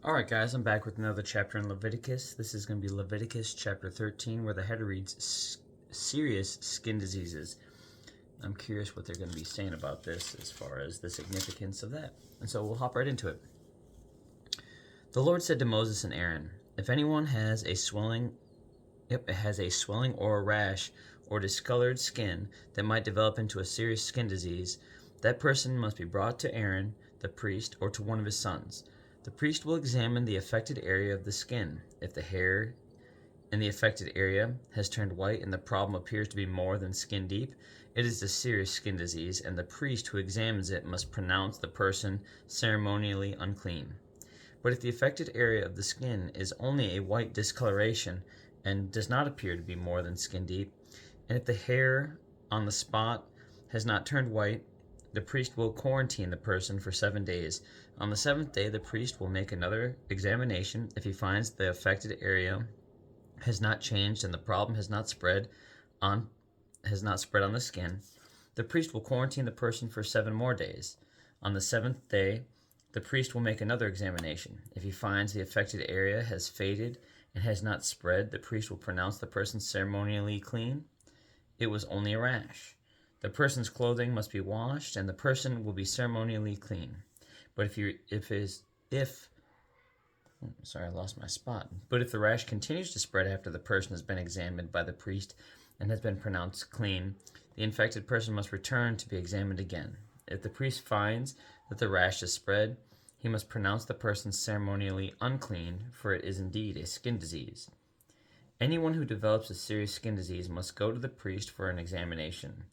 Alright guys, I'm back with another chapter in Leviticus. This is going to be Leviticus chapter 13, where the header reads serious skin diseases. I'm curious what they're going to be saying about this as far as the significance of that. And so we'll hop right into it. The Lord said to Moses and Aaron, if anyone has a swelling or a rash or discolored skin that might develop into a serious skin disease, that person must be brought to Aaron, the priest, or to one of his sons. The priest will examine the affected area of the skin. If the hair in the affected area has turned white and the problem appears to be more than skin deep, it is a serious skin disease, and the priest who examines it must pronounce the person ceremonially unclean. But if the affected area of the skin is only a white discoloration and does not appear to be more than skin deep, and if the hair on the spot has not turned white, the priest will quarantine the person for 7 days. On the seventh day, the priest will make another examination. If he finds the affected area has not changed and the problem has not spread on the skin, the priest will quarantine the person for 7 more days. On the seventh day, the priest will make another examination. If he finds the affected area has faded and has not spread, the priest will pronounce the person ceremonially clean. It was only a rash. The person's clothing must be washed, and the person will be ceremonially clean. But if the rash continues to spread after the person has been examined by the priest and has been pronounced clean, the infected person must return to be examined again. If the priest finds that the rash has spread, he must pronounce the person ceremonially unclean, for it is indeed a skin disease. Anyone who develops a serious skin disease must go to the priest for an examination.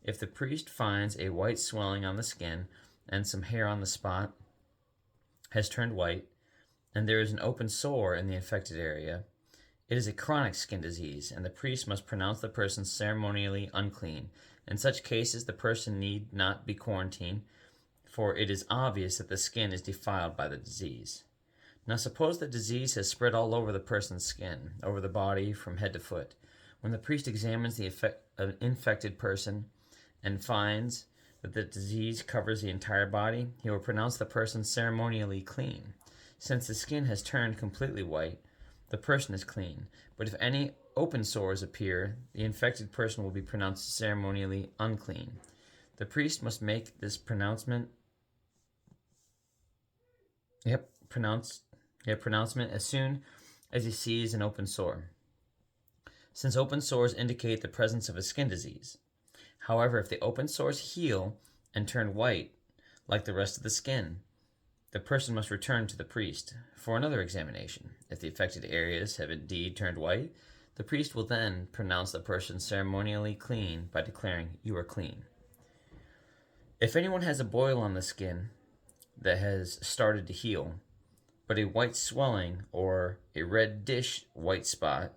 If the priest finds a white swelling on the skin and some hair on the spot has turned white, and there is an open sore in the affected area, it is a chronic skin disease, and the priest must pronounce the person ceremonially unclean. In such cases, the person need not be quarantined, for it is obvious that the skin is defiled by the disease. Now suppose the disease has spread all over the person's skin, over the body from head to foot. When the priest examines the infected person and finds that the disease covers the entire body, he will pronounce the person ceremonially clean. Since the skin has turned completely white, the person is clean. But if any open sores appear, the infected person will be pronounced ceremonially unclean. The priest must make this pronouncement as soon as he sees an open sore, since open sores indicate the presence of a skin disease. However, if the open sores heal and turn white like the rest of the skin, the person must return to the priest for another examination. If the affected areas have indeed turned white, the priest will then pronounce the person ceremonially clean by declaring, "You are clean." If anyone has a boil on the skin that has started to heal, but a white swelling or a reddish white spot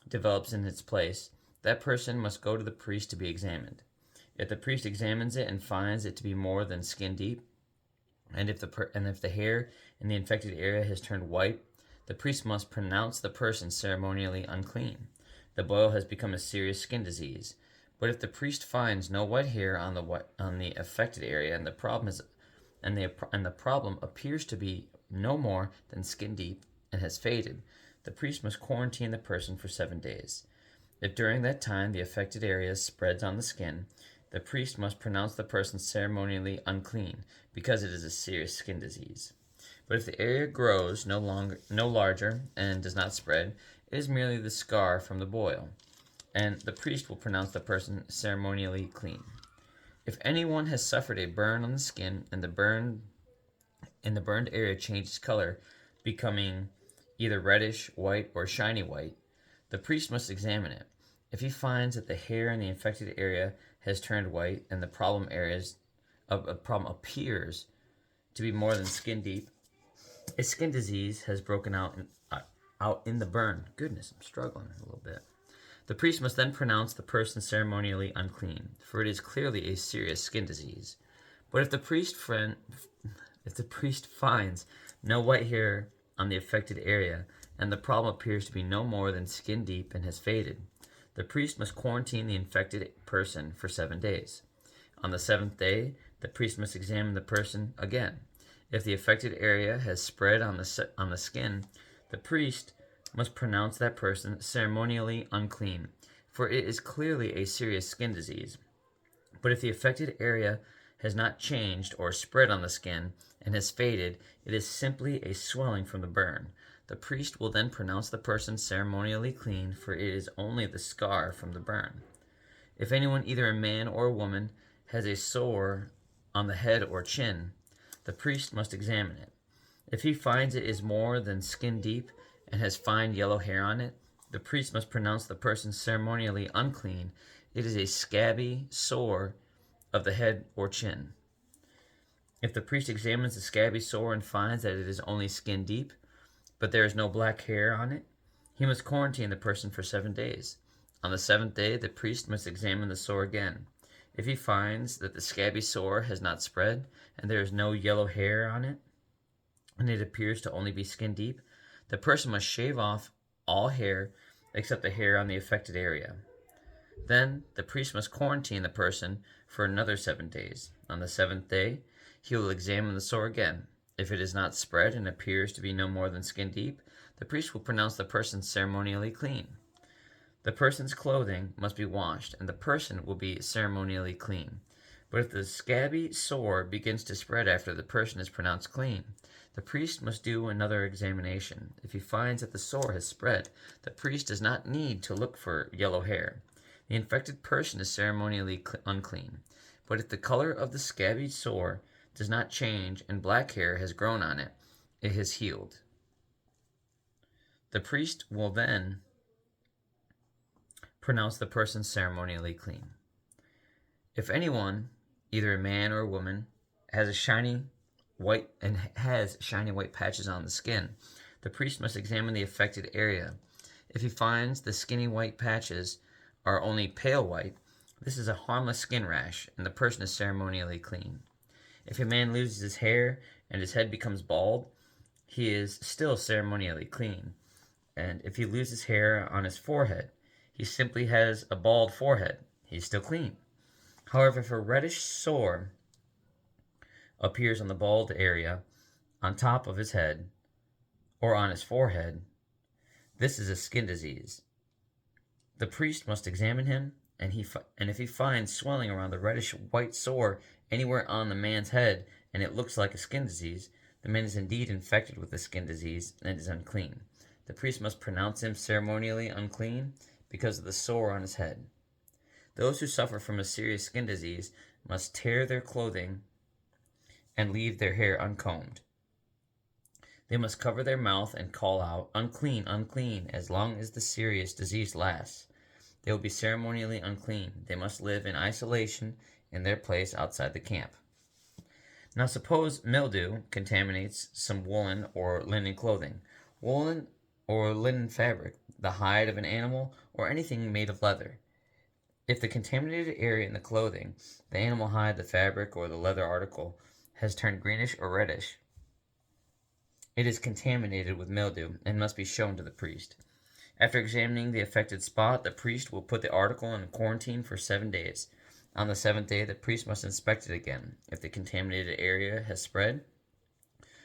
develops in its place, that person must go to the priest to be examined. If the priest examines it and finds it to be more than skin deep, and if the hair in the infected area has turned white, the priest must pronounce the person ceremonially unclean. The boil has become a serious skin disease. But if the priest finds no white hair on the affected area, and the problem appears to be no more than skin deep and has faded, the priest must quarantine the person for 7 days. If during that time the affected area spreads on the skin, the priest must pronounce the person ceremonially unclean, because it is a serious skin disease. But if the area grows no larger and does not spread, it is merely the scar from the boil, and the priest will pronounce the person ceremonially clean. If anyone has suffered a burn on the skin and the burned area changes color, becoming either reddish white or shiny white, the priest must examine it. If he finds that the hair in the infected area has turned white and the problem appears to be more than skin deep, a skin disease has broken out in the burn. Goodness, I'm struggling a little bit. The priest must then pronounce the person ceremonially unclean, for it is clearly a serious skin disease. But if the priest finds no white hair on the affected area, and the problem appears to be no more than skin deep and has faded, the priest must quarantine the infected person for 7 days. On the 7th day, the priest must examine the person again. If the affected area has spread on the skin, the priest must pronounce that person ceremonially unclean, for it is clearly a serious skin disease. But if the affected area has not changed or spread on the skin and has faded, it is simply a swelling from the burn. The priest will then pronounce the person ceremonially clean, for it is only the scar from the burn. If anyone, either a man or a woman, has a sore on the head or chin, the priest must examine it. If he finds it is more than skin deep and has fine yellow hair on it, the priest must pronounce the person ceremonially unclean. It is a scabby sore of the head or chin. If the priest examines the scabby sore and finds that it is only skin deep, but there is no black hair on it, he must quarantine the person for 7 days. On the 7th day, the priest must examine the sore again. If he finds that the scabby sore has not spread, and there is no yellow hair on it, and it appears to only be skin deep, the person must shave off all hair except the hair on the affected area. Then the priest must quarantine the person for another 7 days. On the 7th day, he will examine the sore again. If it is not spread and appears to be no more than skin deep, the priest will pronounce the person ceremonially clean. The person's clothing must be washed, and the person will be ceremonially clean. But if the scabby sore begins to spread after the person is pronounced clean, the priest must do another examination. If he finds that the sore has spread, the priest does not need to look for yellow hair. The infected person is ceremonially unclean. But if the color of the scabby sore does not change and black hair has grown on it, it has healed. The priest will then pronounce the person ceremonially clean. If anyone, either a man or a woman, has shiny white patches on the skin, the priest must examine the affected area. If he finds the skinny white patches are only pale white, this is a harmless skin rash, and the person is ceremonially clean. If a man loses his hair and his head becomes bald, he is still ceremonially clean. And if he loses hair on his forehead, he simply has a bald forehead. He's still clean. However, if a reddish sore appears on the bald area, on top of his head, or on his forehead, this is a skin disease. The priest must examine him, and if he finds swelling around the reddish white sore anywhere on the man's head, and it looks like a skin disease, the man is indeed infected with the skin disease and is unclean. The priest must pronounce him ceremonially unclean because of the sore on his head. Those who suffer from a serious skin disease must tear their clothing and leave their hair uncombed. They must cover their mouth and call out, "Unclean, unclean," as long as the serious disease lasts. They will be ceremonially unclean. They must live in isolation in their place outside the camp. Now suppose mildew contaminates some woolen or linen clothing. Woolen or linen fabric, the hide of an animal, or anything made of leather. If the contaminated area in the clothing, the animal hide, the fabric, or the leather article, has turned greenish or reddish, it is contaminated with mildew and must be shown to the priest. After examining the affected spot, the priest will put the article in quarantine for 7 days. On the 7th day, the priest must inspect it again. If the contaminated area has spread,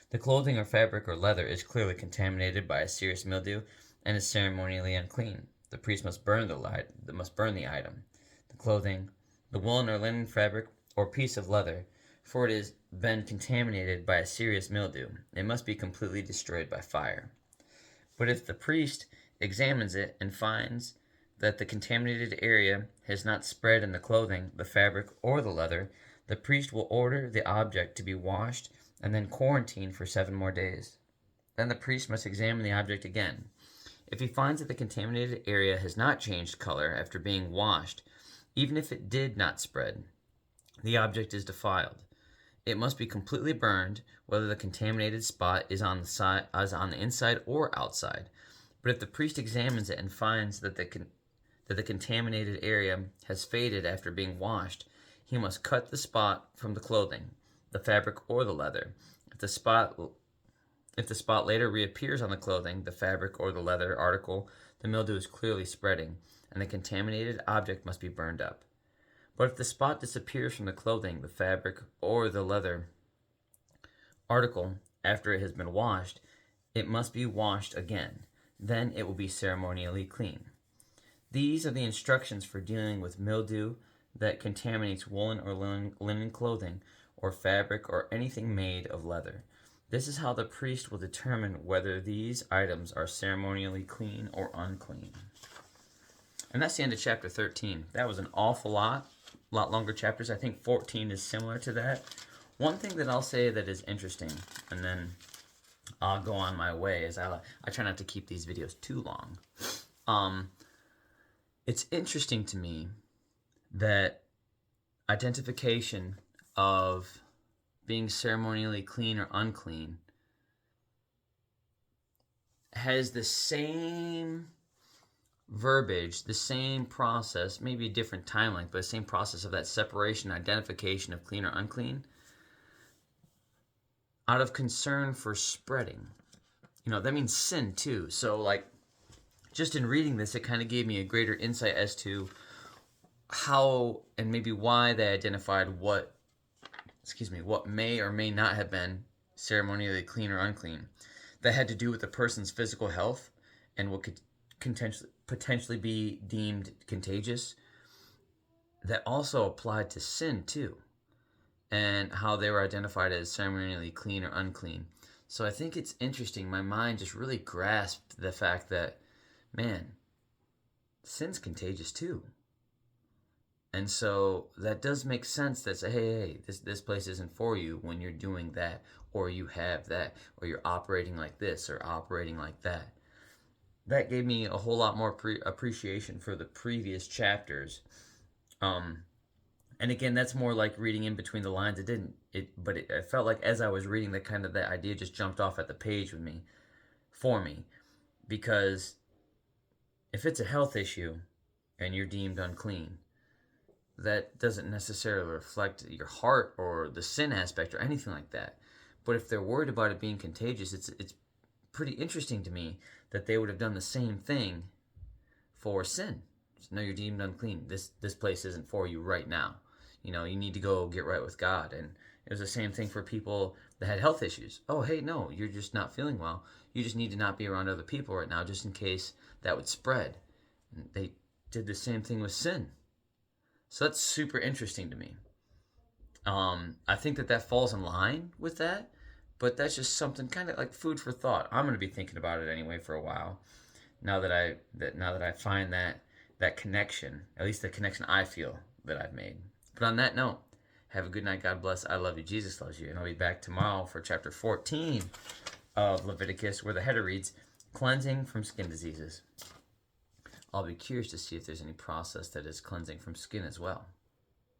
the clothing or fabric or leather is clearly contaminated by a serious mildew and is ceremonially unclean. The priest must burn the item, the clothing, the woolen or linen fabric, or piece of leather, for it has been contaminated by a serious mildew. It must be completely destroyed by fire. But if the priest examines it and finds that the contaminated area has not spread in the clothing, the fabric, or the leather, the priest will order the object to be washed and then quarantined for 7 more days. Then the priest must examine the object again. If he finds that the contaminated area has not changed color after being washed, even if it did not spread, the object is defiled. It must be completely burned, whether the contaminated spot is on the inside or outside. But if the priest examines it and finds that the contaminated area has faded after being washed, he must cut the spot from the clothing, the fabric, or the leather. If the spot later reappears on the clothing, the fabric, or the leather article, the mildew is clearly spreading, and the contaminated object must be burned up. But if the spot disappears from the clothing, the fabric, or the leather, article after it has been washed, it must be washed again. Then it will be ceremonially clean. These are the instructions for dealing with mildew that contaminates woolen or linen clothing or fabric or anything made of leather. This is how the priest will determine whether these items are ceremonially clean or unclean. And that's the end of chapter 13. That was an awful lot longer chapters. I think 14 is similar to that. One thing that I'll say that is interesting, and then I'll go on my way, is I try not to keep these videos too long. It's interesting to me that identification of being ceremonially clean or unclean has the same verbiage, the same process, maybe a different time length, but the same process of that separation, identification of clean or unclean, out of concern for spreading. That means sin too. So like, just in reading this, it kind of gave me a greater insight as to how and maybe why they identified what may or may not have been ceremonially clean or unclean. That had to do with the person's physical health and what could potentially be deemed contagious. That also applied to sin too, and how they were identified as ceremonially clean or unclean. So I think it's interesting. My mind just really grasped the fact that, man, sin's contagious too. And so that does make sense that say, hey, this place isn't for you when you're doing that, or you have that, or you're operating like this or operating like that. That gave me a whole lot more appreciation for the previous chapters. And again, that's more like reading in between the lines. But it felt like as I was reading, that idea just jumped off at the page for me, because if it's a health issue and you're deemed unclean, that doesn't necessarily reflect your heart or the sin aspect or anything like that. But if they're worried about it being contagious, it's pretty interesting to me that they would have done the same thing for sin. No, you're deemed unclean. This place isn't for you right now. You need to go get right with God. And it was the same thing for people that had health issues. Oh, hey, no, you're just not feeling well. You just need to not be around other people right now, just in case that would spread. And they did the same thing with sin. So that's super interesting to me. I think that falls in line with that, but that's just something kind of like food for thought. I'm going to be thinking about it anyway for a while. Now that I find that connection, at least the connection I feel that I've made. But on that note, have a good night. God bless. I love you. Jesus loves you. And I'll be back tomorrow for chapter 14 of Leviticus, where the header reads, cleansing from skin diseases. I'll be curious to see if there's any process that is cleansing from skin as well.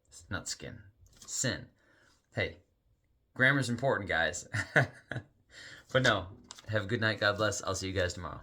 It's not skin. Sin. Hey, grammar's important, guys. But no, have a good night. God bless. I'll see you guys tomorrow.